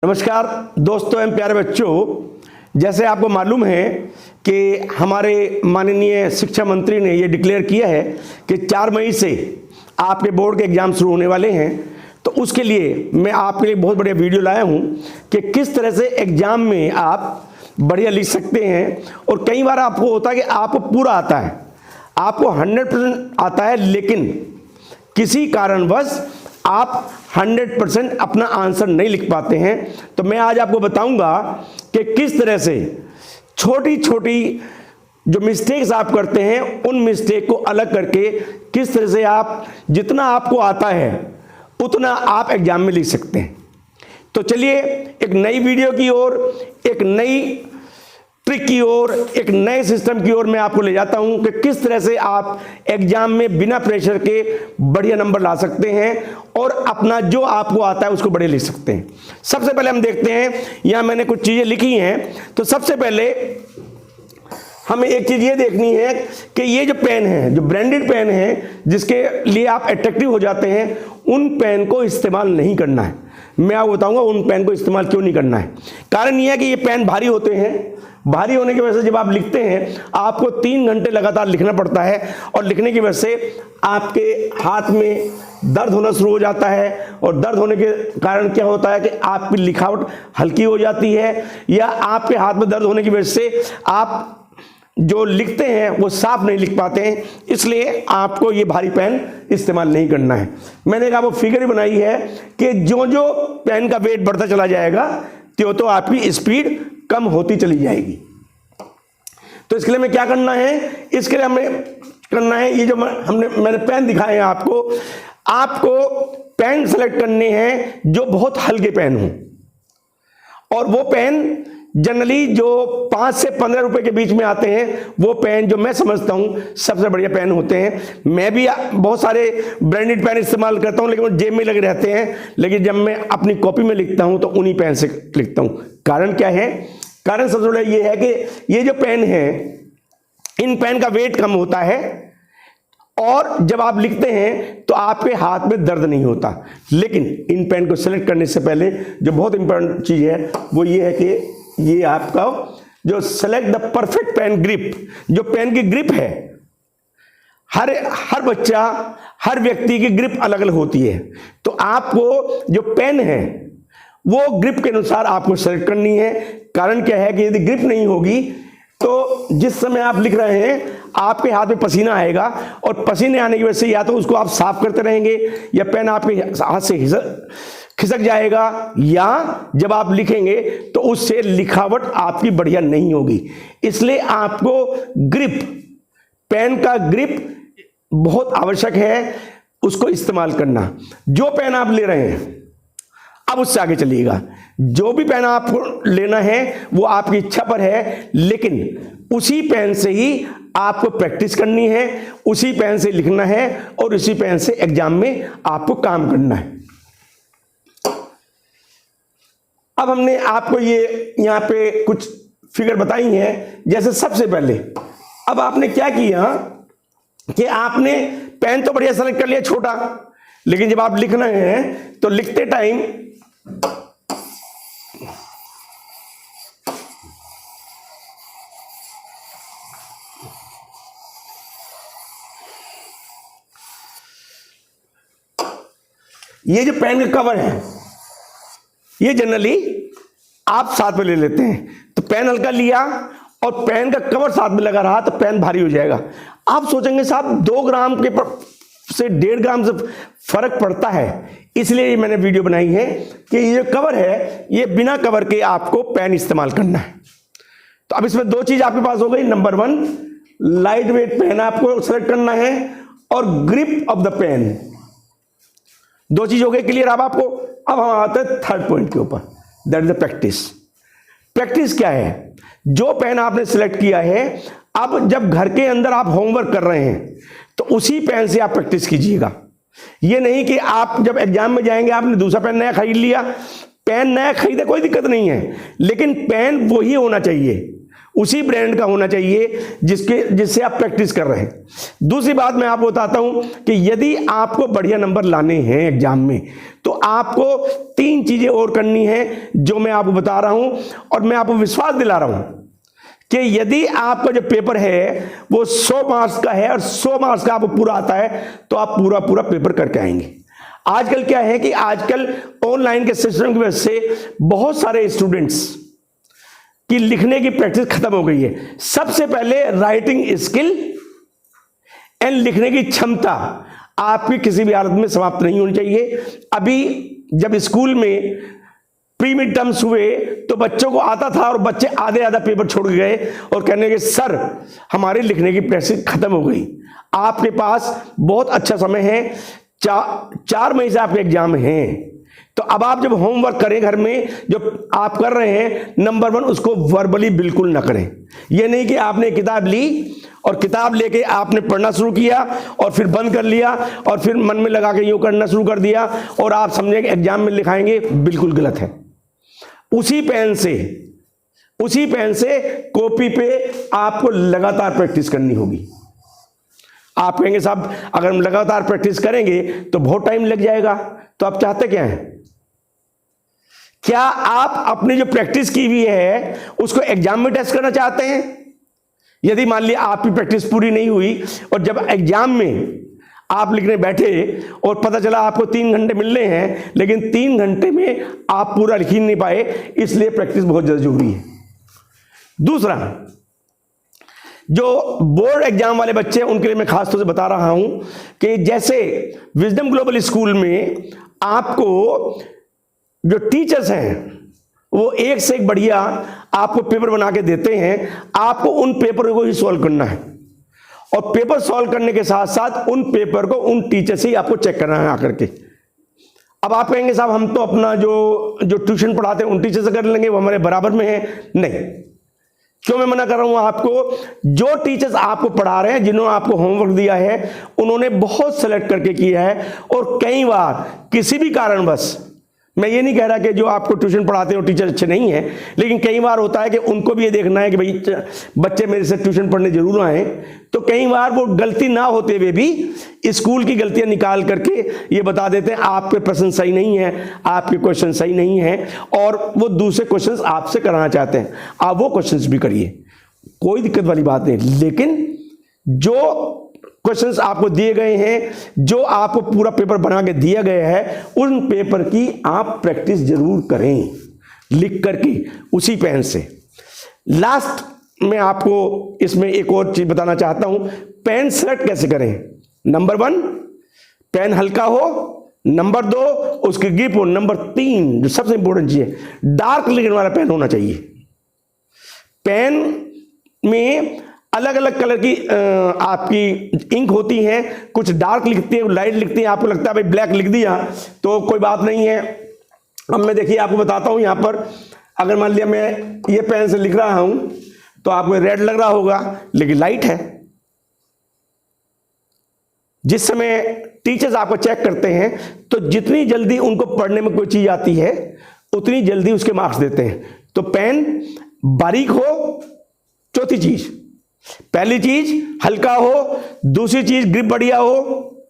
नमस्कार दोस्तों एवं प्यारे बच्चों, जैसे आपको मालूम है कि हमारे माननीय शिक्षा मंत्री ने ये डिक्लेयर किया है कि 4 मई से आपके बोर्ड के एग्ज़ाम शुरू होने वाले हैं। तो उसके लिए मैं आपके लिए बहुत बढ़िया वीडियो लाया हूँ कि किस तरह से एग्ज़ाम में आप बढ़िया लिख सकते हैं। और कई बार आपको होता है कि आपको पूरा आता है, आपको 100% आता है, लेकिन किसी कारणवश आप 100% अपना आंसर नहीं लिख पाते हैं। तो मैं आज आपको बताऊंगा कि किस तरह से छोटी छोटी जो मिस्टेक्स आप करते हैं उन मिस्टेक को अलग करके किस तरह से आप जितना आपको आता है उतना आप एग्जाम में लिख सकते हैं। तो चलिए एक नई वीडियो की ओर, एक नई ट्रिक की ओर, एक नए सिस्टम की ओर मैं आपको ले जाता हूं कि किस तरह से आप एग्जाम में बिना प्रेशर के बढ़िया नंबर ला सकते हैं और अपना जो आपको आता है उसको बढ़िया लिख सकते हैं। सबसे पहले हम देखते हैं, यहां मैंने कुछ चीजें लिखी हैं। तो सबसे पहले हमें एक चीज ये देखनी है कि ये जो पेन है, जो ब्रांडेड पेन है जिसके लिए आप अट्रैक्टिव हो जाते हैं, उन पेन को इस्तेमाल नहीं करना है। मैं आपको बताऊंगा उन पेन को इस्तेमाल क्यों नहीं करना है। कारण यह है कि ये पेन भारी होते हैं, भारी होने की वजह से जब आप लिखते हैं आपको 3 घंटे लगातार लिखना पड़ता है और लिखने की वजह से आपके हाथ में दर्द होना शुरू हो जाता है। और दर्द होने के कारण क्या होता है कि आपकी लिखावट हल्की हो जाती है, या आपके हाथ में दर्द होने की वजह से आप जो लिखते हैं वो साफ नहीं लिख पाते हैं। इसलिए आपको ये भारी पेन इस्तेमाल नहीं करना है। मैंने एक आपको फिगर बनाई है कि जो जो पेन का वेट बढ़ता चला जाएगा त्यों तो आपकी स्पीड कम होती चली जाएगी। तो इसके लिए हमें क्या करना है, इसके लिए हमें करना है, ये जो मैंने पेन दिखाए हैं आपको पेन सेलेक्ट करने हैं जो बहुत हल्के पेन हो। और वो पेन जनरली जो 5 से 15 रुपए के बीच में आते हैं, वो पेन जो मैं समझता हूं सबसे बढ़िया पेन होते हैं। मैं भी बहुत सारे ब्रांडेड पेन इस्तेमाल करता हूं, लेकिन वो जेब में लगे रहते हैं। लेकिन जब मैं अपनी कॉपी में लिखता हूं तो उन्हीं पेन से लिखता हूं। कारण क्या है? कारण सबसे बड़ा ये है कि ये जो पेन है, इन पेन का वेट कम होता है और जब आप लिखते हैं तो आपके हाथ में दर्द नहीं होता। लेकिन इन पेन को सेलेक्ट करने से पहले जो बहुत इंपॉर्टेंट चीज है वो ये है कि ये आपका जो select the perfect pen grip, जो पेन की ग्रिप है, हर बच्चा, हर व्यक्ति की ग्रिप अलग अलग होती है। तो आपको जो पेन है वो ग्रिप के अनुसार आपको सेलेक्ट करनी है। कारण क्या है कि यदि ग्रिप नहीं होगी तो जिस समय आप लिख रहे हैं आपके हाथ में पसीना आएगा, और पसीने आने की वजह से या तो उसको आप साफ करते रहेंगे या पेन आपके हाथ से खिसक जाएगा, या जब आप लिखेंगे तो उससे लिखावट आपकी बढ़िया नहीं होगी। इसलिए आपको ग्रिप, पेन का ग्रिप बहुत आवश्यक है, उसको इस्तेमाल करना। जो पेन आप ले रहे हैं, अब उससे आगे चलिएगा, जो भी पेन आपको लेना है वो आपकी इच्छा पर है, लेकिन उसी पेन से ही आपको प्रैक्टिस करनी है, उसी पेन से लिखना है और उसी पेन से एग्जाम में आपको काम करना है। अब हमने आपको ये यहाँ पे कुछ फिगर बताई हैं। जैसे सबसे पहले अब आपने क्या किया कि आपने पेन तो बढ़िया सेलेक्ट कर लिया छोटा, लेकिन जब आप लिख रहे हैं तो लिखते टाइम ये जो पेन का कवर है ये जनरली आप साथ में ले लेते हैं। तो पेन हल्का लिया और पेन का कवर साथ में लगा रहा तो पेन भारी हो जाएगा। आप सोचेंगे साहब 2 ग्राम के से 1.5 ग्राम से फर्क पड़ता है, इसलिए मैंने वीडियो बनाई है कि ये कवर है, ये बिना कवर के आपको पेन इस्तेमाल करना है। तो अब इसमें 2 चीज आपके पास हो गई। नंबर 1, लाइट वेट पेन आपको सेलेक्ट करना है, और ग्रिप ऑफ द पेन। 2 चीज हो गई क्लियर अब आपको। अब हम आते हैं 3rd पॉइंट के ऊपर, that is the practice. Practice क्या है? जो पेन आपने सिलेक्ट किया है, अब जब घर के अंदर आप होमवर्क कर रहे हैं तो उसी पेन से आप प्रैक्टिस कीजिएगा। ये नहीं कि आप जब एग्जाम में जाएंगे आपने दूसरा पेन नया खरीद लिया। पेन नया खरीदे कोई दिक्कत नहीं है, लेकिन पेन वही होना चाहिए, उसी ब्रांड का होना चाहिए जिससे आप प्रैक्टिस कर रहे हैं। दूसरी बात मैं आपको बताता हूं कि यदि आपको बढ़िया नंबर लाने हैं एग्जाम में, तो आपको 3 चीजें और करनी है जो मैं आपको बता रहा हूं, और मैं आपको विश्वास दिला रहा हूं कि यदि आपका जो पेपर है वो 100 मार्क्स का है और 100 मार्क्स का आपको पूरा आता है, तो आप पूरा पेपर करके आएंगे। आजकल क्या है कि आजकल ऑनलाइन के सिस्टम की वजह से बहुत सारे स्टूडेंट्स की लिखने की प्रैक्टिस खत्म हो गई है। सबसे पहले राइटिंग स्किल एंड लिखने की क्षमता आपकी किसी भी हालत में समाप्त नहीं होनी चाहिए। अभी जब स्कूल में प्री मिड टर्म्स हुए तो बच्चों को आता था और बच्चे आधा पेपर छोड़ गए और कहने के सर हमारी लिखने की प्रैक्टिस खत्म हो गई। आपके पास बहुत अच्छा समय है, 4 मई से आपके एग्जाम हैं, तो अब आप जब होमवर्क करें घर में जो आप कर रहे हैं, नंबर 1 उसको वर्बली बिल्कुल ना करें। यह नहीं कि आपने किताब ली और किताब लेके आपने पढ़ना शुरू किया और फिर बंद कर लिया और फिर मन में लगा के यूं करना शुरू कर दिया और आप समझेंगे एग्जाम में लिखाएंगे, बिल्कुल गलत है। उसी पेन से कॉपी पे आपको लगातार प्रैक्टिस करनी होगी। आप कहेंगे साहब अगर हम लगातार प्रैक्टिस करेंगे तो बहुत टाइम लग जाएगा, तो आप चाहते क्या हैं? क्या आप अपनी जो प्रैक्टिस की हुई है उसको एग्जाम में टेस्ट करना चाहते हैं? यदि मान लिया आपकी प्रैक्टिस पूरी नहीं हुई और जब एग्जाम में आप लिखने बैठे और पता चला आपको 3 घंटे मिलने हैं, लेकिन 3 घंटे में आप पूरा लिख ही नहीं पाए, इसलिए प्रैक्टिस बहुत ज्यादा जरूरी है। दूसरा, जो बोर्ड एग्जाम वाले बच्चे हैं उनके लिए मैं खास तौर से बता रहा हूं कि जैसे विजडम ग्लोबल स्कूल में आपको जो टीचर्स हैं वो एक से एक बढ़िया आपको पेपर बना के देते हैं। आपको उन पेपर को ही सॉल्व करना है और पेपर सॉल्व करने के साथ साथ उन पेपर को उन टीचर से ही आपको चेक करना है आकर के। अब आप कहेंगे साहब हम तो अपना जो ट्यूशन पढ़ाते हैं उन टीचर से कर लेंगे, वो हमारे बराबर में है। नहीं, क्यों मैं मना कर रहा हूं आपको? जो टीचर्स आपको पढ़ा रहे हैं, जिन्होंने आपको होमवर्क दिया है, उन्होंने बहुत सेलेक्ट करके किया है और कई बार किसी भी कारणवश, मैं ये नहीं कह रहा कि जो आपको ट्यूशन पढ़ाते हो टीचर अच्छे नहीं है, लेकिन कई बार होता है कि उनको भी ये देखना है कि भाई बच्चे मेरे से ट्यूशन पढ़ने जरूर आए, तो कई बार वो गलती ना होते हुए भी स्कूल की गलतियां निकाल करके ये बता देते हैं आपके प्रश्न सही नहीं है, आपके क्वेश्चन सही नहीं है, और वो दूसरे क्वेश्चन आपसे कराना चाहते हैं। आप वो क्वेश्चन भी करिए, कोई दिक्कत वाली बात नहीं, लेकिन जो क्वेश्चंस आपको दिए गए हैं, जो आपको पूरा पेपर बना के दिया गया है, उन पेपर की आप प्रैक्टिस जरूर करें लिख करके उसी पेन से। लास्ट मैं आपको इसमें एक और चीज बताना चाहता हूं, पेन सेलेक्ट कैसे करें। नंबर 1 पेन हल्का हो, नंबर 2 उसकी ग्रिप हो, नंबर 3 जो सबसे इंपॉर्टेंट चीज है, डार्क लिखने वाला पेन होना चाहिए। पेन में अलग अलग कलर की आपकी इंक होती है, कुछ डार्क लिखती है, लाइट लिखती है। आपको लगता है भाई ब्लैक लिख दिया तो कोई बात नहीं है। अब मैं देखिए आपको बताता हूं, यहां पर अगर मान लिया मैं ये पेन से लिख रहा हूं तो आपको रेड लग रहा होगा, लेकिन लाइट है। जिस समय टीचर्स आपको चेक करते हैं तो जितनी जल्दी उनको पढ़ने में कोई चीज आती है उतनी जल्दी उसके मार्क्स देते हैं। तो पेन बारीक हो, चौथी चीज, पहली चीज हल्का हो, दूसरी चीज ग्रिप बढ़िया हो,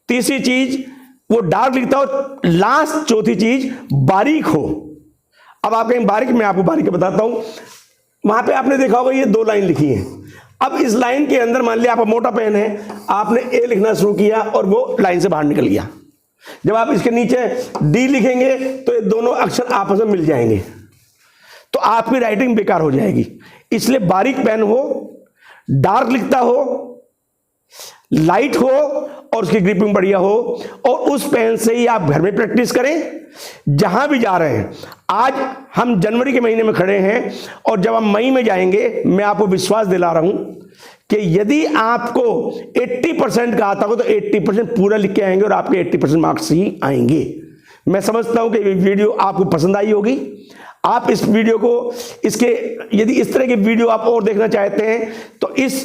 तीसरी चीज वो डार्क लिखता हो, लास्ट चौथी चीज बारीक हो। अब आप कहें बारीक, मैं आपको बारीक बताता हूं। वहां पे आपने देखा होगा ये 2 लाइन लिखी है। अब इस लाइन के अंदर मान लिया आपका मोटा पेन है, आपने ए लिखना शुरू किया और वो लाइन से बाहर निकल गया। जब आप इसके नीचे डी लिखेंगे तो ये दोनों अक्षर आपस में मिल जाएंगे, तो आपकी राइटिंग बेकार हो जाएगी। इसलिए बारीक पेन हो, डार्क लिखता हो, लाइट हो और उसकी ग्रिपिंग बढ़िया हो, और उस पेन से ही आप घर में प्रैक्टिस करें जहां भी जा रहे हैं। आज हम जनवरी के महीने में खड़े हैं और जब हम मई में जाएंगे, मैं आपको विश्वास दिला रहा हूं कि यदि आपको 80% का आता हो तो 80% पूरा लिख के आएंगे और आपके 80% मार्क्स ही आएंगे। मैं समझता हूं कि ये वीडियो आपको पसंद आई होगी। आप इस वीडियो को यदि इस तरह के वीडियो आप और देखना चाहते हैं तो इस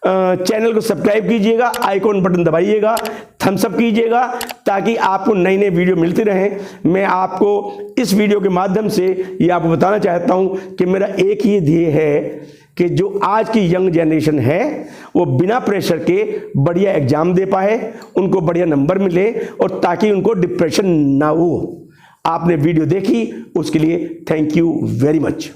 चैनल को सब्सक्राइब कीजिएगा, आइकॉन बटन दबाइएगा, थम्स अप कीजिएगा, ताकि आपको नई नई वीडियो मिलती रहें। मैं आपको इस वीडियो के माध्यम से ये आपको बताना चाहता हूं कि मेरा एक ही ध्येय है कि जो आज की यंग जनरेशन है वो बिना प्रेशर के बढ़िया एग्जाम दे पाए, उनको बढ़िया नंबर मिले और ताकि उनको डिप्रेशन ना हो। आपने वीडियो देखी उसके लिए थैंक यू वेरी मच।